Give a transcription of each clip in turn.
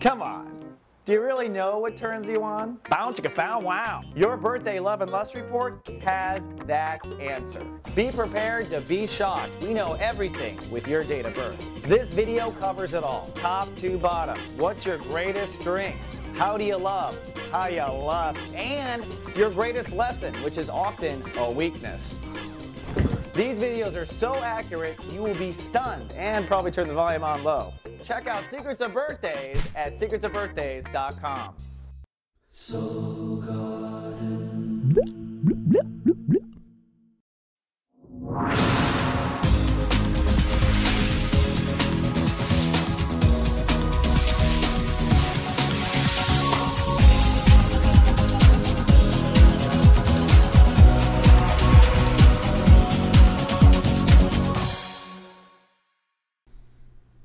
Come on. Do you really know what turns you on? Bow chicka bow wow. Your birthday love and lust report has that answer. Be prepared to be shocked. We know everything with your date of birth. This video covers it all, top to bottom. What's your greatest strengths? How do you love? How you love? And your greatest lesson, which is often a weakness. These videos are so accurate, you will be stunned and probably turn the volume on low. Check out Secrets of Birthdays at secretsofbirthdays.com. Soul Garden.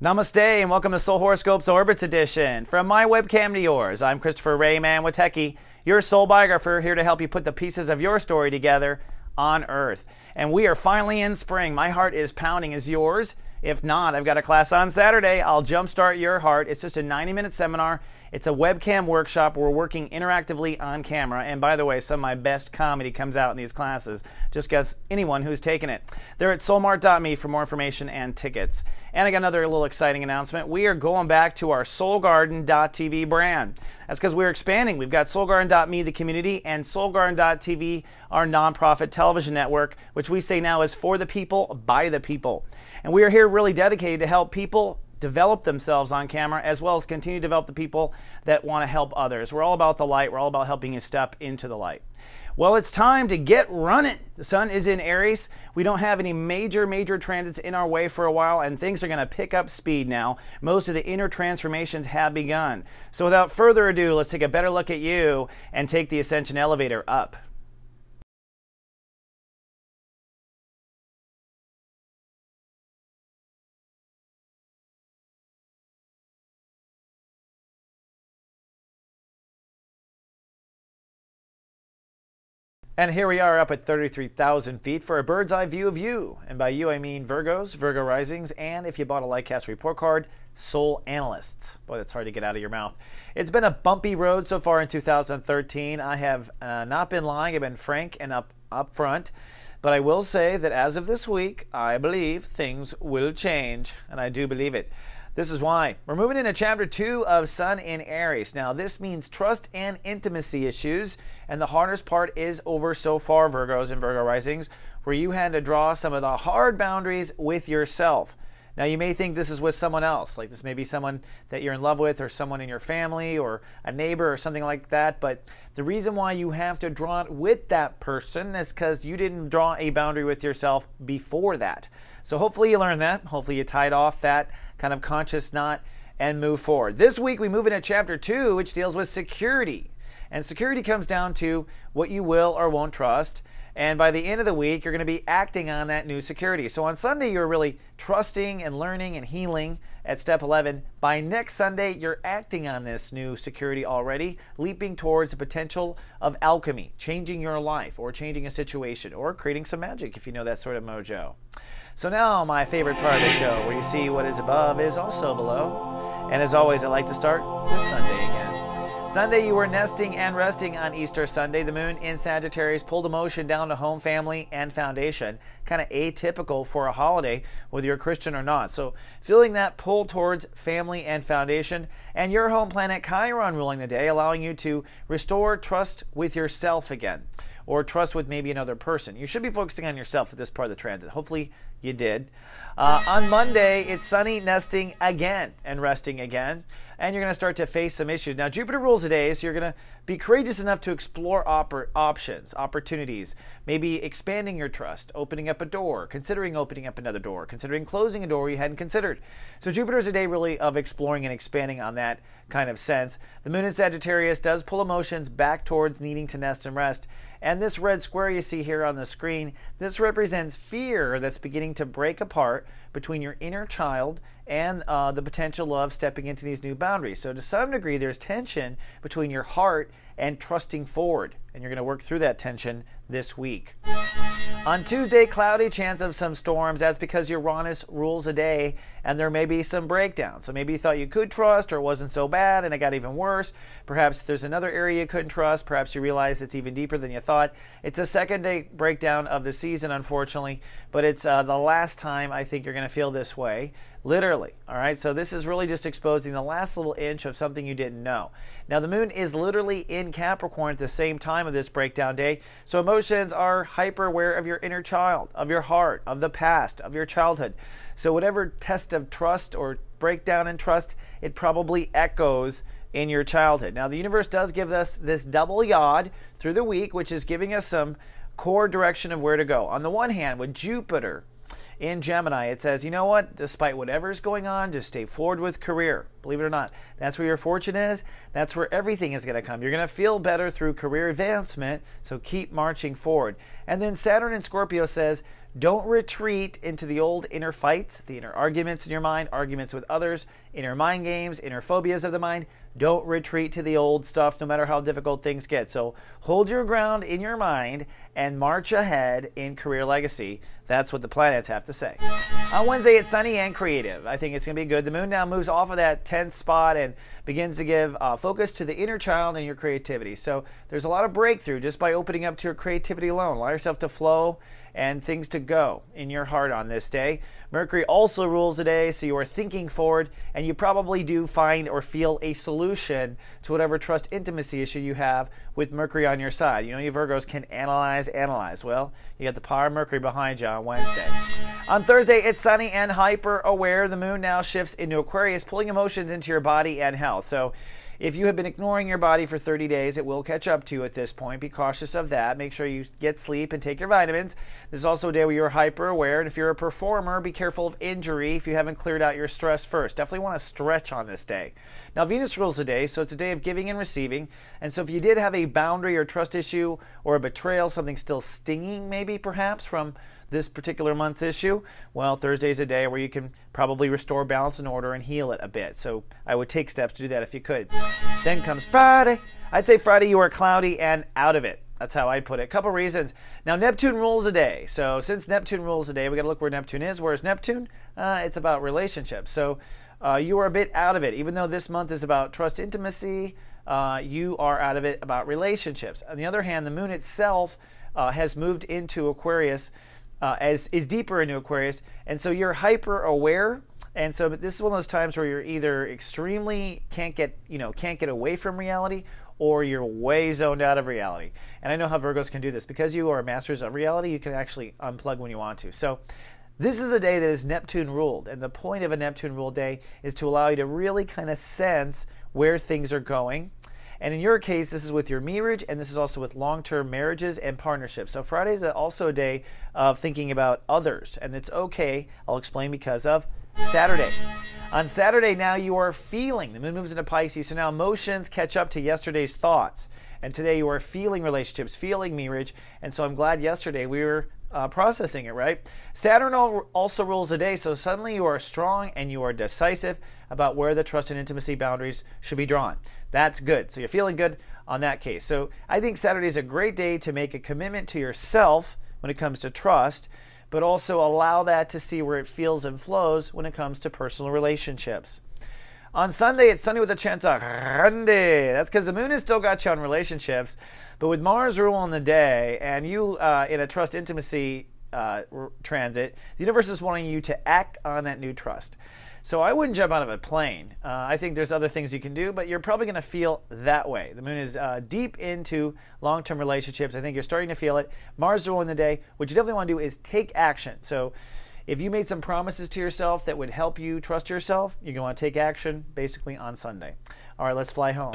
Namaste and welcome to Soul Horoscopes Orbits Edition. From my webcam to yours, I'm Christopher Ray Manwateki, your soul biographer, here to help you put the pieces of your story together on Earth. And we are finally in spring. My heart is pounding. Is yours? If not, I've got a class on Saturday. I'll jumpstart your heart. It's just a 90-minute seminar. It's a webcam workshop. We're working interactively on camera. And by the way, some of my best comedy comes out in these classes. Just guess anyone who's taken it. They're at soulmart.me for more information and tickets. And I got another little exciting announcement. We are going back to our soulgarden.tv brand. That's because we're expanding. We've got soulgarden.me, the community, and soulgarden.tv, our nonprofit television network, which we say now is for the people, by the people. And we are here really dedicated to help people develop themselves on camera, as well as continue to develop the people that want to help others. We're all about the light. We're all about helping you step into the light. Well, it's time to get running. The sun is in Aries. We don't have any major transits in our way for a while, and things are going to pick up speed now. Most of the inner transformations have begun. So without further ado, let's take a better look at you and take the ascension elevator up. And here we are up at 33,000 feet for a bird's eye view of you. And by you, I mean Virgos, Virgo risings, and if you bought a Lightcast report card, soul analysts. Boy, that's hard to get out of your mouth. It's been a bumpy road so far in 2013. I have not been lying. I've been frank and up front. But I will say that as of this week, I believe things will change, and I do believe it. This is why. We're moving into Chapter 2 of Sun in Aries. Now, this means trust and intimacy issues, and the hardest part is over so far, Virgos and Virgo risings, where you had to draw some of the hard boundaries with yourself. Now, you may think this is with someone else, like this may be someone that you're in love with or someone in your family or a neighbor or something like that, but the reason why you have to draw it with that person is because you didn't draw a boundary with yourself before that. So hopefully you learned that. Hopefully you tied off that kind of conscious knot and move forward. This week we move into Chapter 2, which deals with security. And security comes down to what you will or won't trust. And by the end of the week, you're going to be acting on that new security. So on Sunday, you're really trusting and learning and healing at step 11. By next Sunday, you're acting on this new security already, leaping towards the potential of alchemy, changing your life or changing a situation or creating some magic if you know that sort of mojo. So now my favorite part of the show, where you see what is above is also below. And as always, I like to start with Sunday again. Sunday, you were nesting and resting on Easter Sunday. The moon in Sagittarius pulled emotion down to home, family, and foundation. Kind of atypical for a holiday, whether you're Christian or not. So feeling that pull towards family and foundation, and your home planet Chiron ruling the day, allowing you to restore trust with yourself again, or trust with maybe another person. You should be focusing on yourself at this part of the transit. Hopefully you did. On Monday, it's sunny, nesting again, and resting again. And you're going to start to face some issues. Now, Jupiter rules the day, so you're going to be courageous enough to explore options, opportunities, maybe expanding your trust, opening up a door, considering opening up another door, considering closing a door you hadn't considered. So Jupiter is a day really of exploring and expanding on that kind of sense. The moon in Sagittarius does pull emotions back towards needing to nest and rest. And this red square you see here on the screen, this represents fear that's beginning to break apart between your inner child and the potential of stepping into these new boundaries. So to some degree, there's tension between your heart and trusting forward and you're going to work through that tension this week. On Tuesday, cloudy, chance of some storms. That's because Uranus rules a day and there may be some breakdowns. So maybe you thought you could trust or it wasn't so bad and it got even worse. Perhaps there's another area you couldn't trust. Perhaps you realize it's even deeper than you thought. It's a second day breakdown of the season, unfortunately, but it's the last time I think you're going to feel this way. Literally. All right. So this is really just exposing the last little inch of something you didn't know. Now, the moon is literally in Capricorn at the same time of this breakdown day. So emotions are hyper aware of your inner child, of your heart, of the past, of your childhood. So whatever test of trust or breakdown in trust, it probably echoes in your childhood. Now, the universe does give us this double yod through the week, which is giving us some core direction of where to go. On the one hand, with Jupiter in Gemini, it says, you know what, despite whatever's going on, just stay forward with career. Believe it or not, that's where your fortune is. That's where everything is going to come. You're going to feel better through career advancement, so keep marching forward. And then Saturn in Scorpio says, don't retreat into the old inner fights, the inner arguments in your mind, arguments with others, inner mind games, inner phobias of the mind. Don't retreat to the old stuff no matter how difficult things get. So hold your ground in your mind and march ahead in career legacy. That's what the planets have to say. On Wednesday, it's sunny and creative. I think it's going to be good. The moon now moves off of that 10th spot and begins to give focus to the inner child and your creativity. So there's a lot of breakthrough just by opening up to your creativity alone. Allow yourself to flow and things to go in your heart on this day. Mercury also rules the day, so you are thinking forward, and you probably do find or feel a solution to whatever trust intimacy issue you have with Mercury on your side. You know, you Virgos can analyze. Well, you got the power of Mercury behind you on Wednesday. On Thursday, it's sunny and hyper aware. The moon now shifts into Aquarius, pulling emotions into your body and health. So if you have been ignoring your body for 30 days, it will catch up to you at this point. Be cautious of that. Make sure you get sleep and take your vitamins. This is also a day where you're hyper aware. And if you're a performer, be careful of injury if you haven't cleared out your stress first. Definitely want to stretch on this day. Now, Venus rules the day, so it's a day of giving and receiving. And so if you did have a boundary or trust issue or a betrayal, something still stinging maybe perhaps from this particular month's issue, well, Thursday's a day where you can probably restore balance and order and heal it a bit. So I would take steps to do that if you could. Then comes Friday. I'd say Friday you are cloudy and out of it. That's how I'd put it. A couple reasons. Now, Neptune rules the day. So since Neptune rules the day, we got to look where Neptune is. Where's Neptune? It's about relationships. So you are a bit out of it. Even though this month is about trust intimacy, you are out of it about relationships. On the other hand, the moon itself has moved into Aquarius, is deeper into Aquarius, and so you're hyper aware. And so this is one of those times where you're either extremely can't get away from reality, or you're way zoned out of reality. And I know how Virgos can do this. Because you are masters of reality, you can actually unplug when you want to. So this is a day that is Neptune ruled, and the point of a Neptune ruled day is to allow you to really kind of sense where things are going. And in your case, this is with your marriage, and this is also with long-term marriages and partnerships. So Friday is also a day of thinking about others, and it's okay. I'll explain because of Saturday. On Saturday, now you are feeling. The moon moves into Pisces, so now emotions catch up to yesterday's thoughts. And today you are feeling relationships, feeling marriage, and so I'm glad yesterday we were processing it, right? Saturn also rules the day, so suddenly you are strong and you are decisive about where the trust and intimacy boundaries should be drawn. That's good. So you're feeling good on that case. So I think Saturday is a great day to make a commitment to yourself when it comes to trust, but also allow that to see where it feels and flows when it comes to personal relationships. On Sunday, it's sunny with a chance of grande. That's because the moon has still got you on relationships, but with Mars ruling the day and you in a trust intimacy transit, the universe is wanting you to act on that new trust. So I wouldn't jump out of a plane. I think there's other things you can do, but you're probably going to feel that way. The moon is deep into long-term relationships. I think you're starting to feel it. Mars ruling the day. What you definitely want to do is take action. So if you made some promises to yourself that would help you trust yourself, you're going to want to take action basically on Sunday. All right, let's fly home.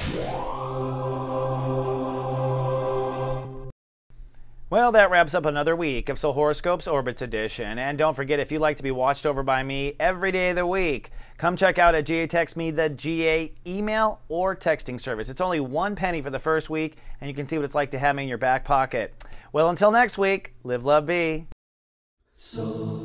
Well, that wraps up another week of Soul Horoscopes Orbits Edition. And don't forget, if you'd like to be watched over by me every day of the week, come check out at GA Text Me, the GA email or texting service. It's only 1 penny for the first week, and you can see what it's like to have me in your back pocket. Well, until next week, live, love, be. So